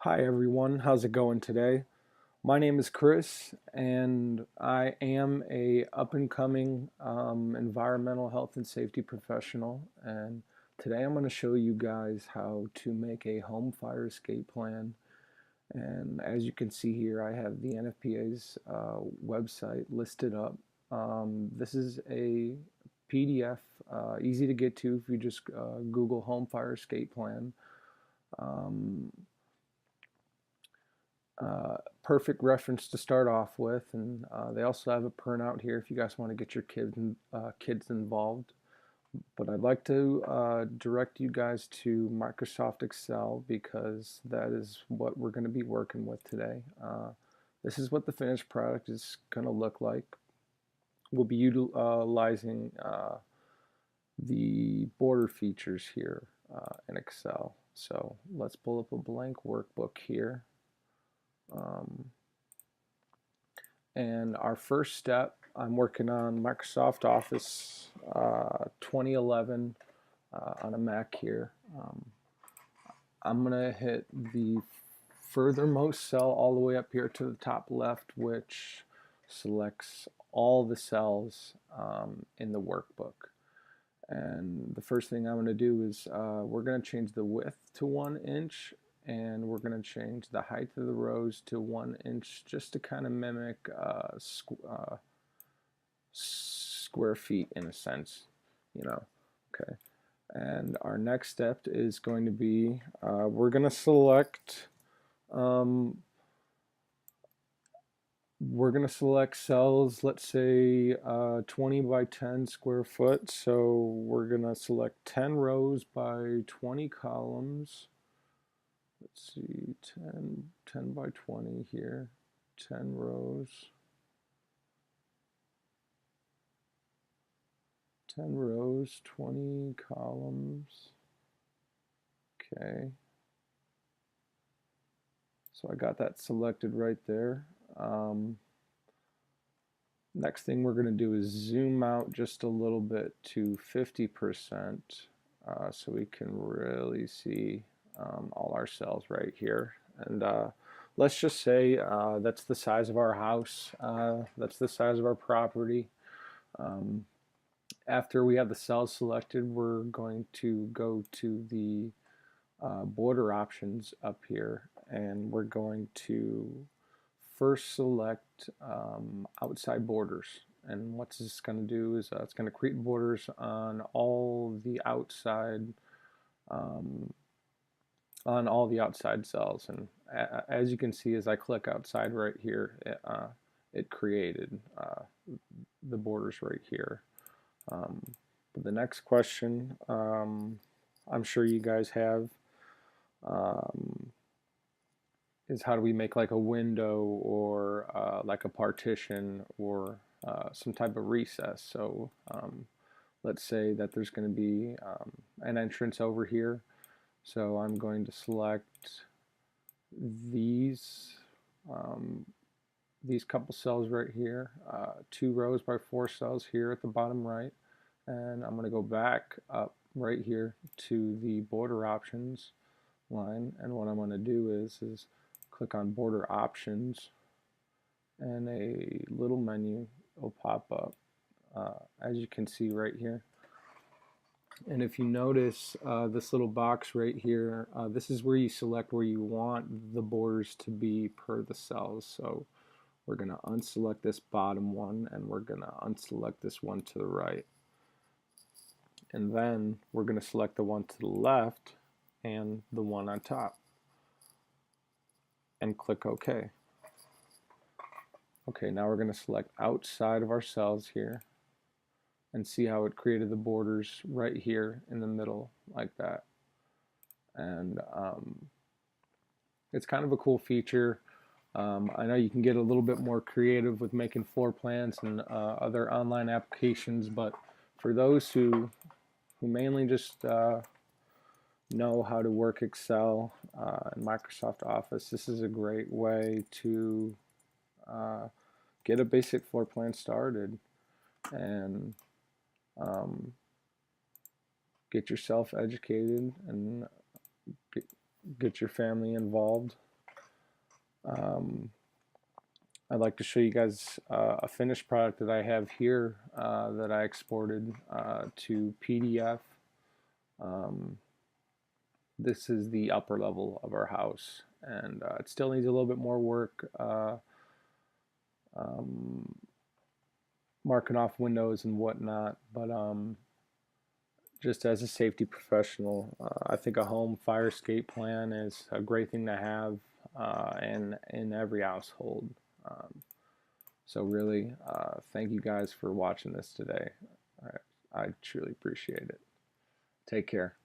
Hi everyone, how's it going today? My name is Chris and I am a up and coming environmental health and safety professional, and today I'm going to show you guys how to make a home fire escape plan. And as you can see here, I have the NFPA's website listed up. This is a PDF, easy to get to if you just Google home fire escape plan. Um, Perfect reference to start off with, and they also have a printout here if you guys want to get your kids involved. But I'd like to direct you guys to Microsoft Excel because that is what we're going to be working with today. This is what the finished product is going to look like. We'll be utilizing the border features here in Excel. So let's pull up a blank workbook here. Um, And our first step, I'm working on Microsoft Office 2011 on a Mac here. I'm going to hit the furthermost cell all the way up here to the top left, which selects all the cells in the workbook. And the first thing I'm going to do is we're going to change the width to 1 inch, and we're going to change the height of the rows to 1 inch just to kind of mimic square feet in a sense, you know. Okay. And our next step is going to be we're going to select um, cells, let's say 20 by 10 square foot. So we're going to select 10 rows by 20 columns. Let's see, 10 by 20 here, 10 rows. 10 rows, 20 columns. Okay. So I got that selected right there. Next thing we're going to do is zoom out just a little bit to 50% so we can really see all our cells right here. And let's just say that's the size of our house. That's the size of our property. After we have the cells selected, we're going to go to the border options up here, and we're going to first select outside borders. And what this is going to do is it's going to create borders on all the outside um, cells. And as you can see, as I click outside right here, it created the borders right here. But the next question I'm sure you guys have um, is how do we make like a window or like a partition or some type of recess. So let's say that there's going to be an entrance over here. So I'm going to select these um, these couple cells right here, 2 rows by 4 cells here at the bottom right, and I'm going to go back up right here to the border options line, and what I'm going to do is click on border options, and a little menu will pop up as you can see right here. And if you notice this little box right here, this is where you select where you want the borders to be per the cells. So we're going to unselect this bottom one, and we're going to unselect this one to the right. And then we're going to select the one to the left and the one on top, and click OK. Okay, now we're going to select outside of our cells here and see how it created the borders right here in the middle like that. And it's kind of a cool feature. I know you can get a little bit more creative with making floor plans and other online applications, but for those who mainly just know how to work Excel and Microsoft Office, this is a great way to get a basic floor plan started and get yourself educated and get your family involved. Um, I'd like to show you guys a finished product that I have here that I exported to PDF. Um, this is the upper level of our house, and it still needs a little bit more work um, marking off windows and whatnot, but just as a safety professional, I think a home fire escape plan is a great thing to have in every household. Um, so really, thank you guys for watching this today. I truly appreciate it. Take care.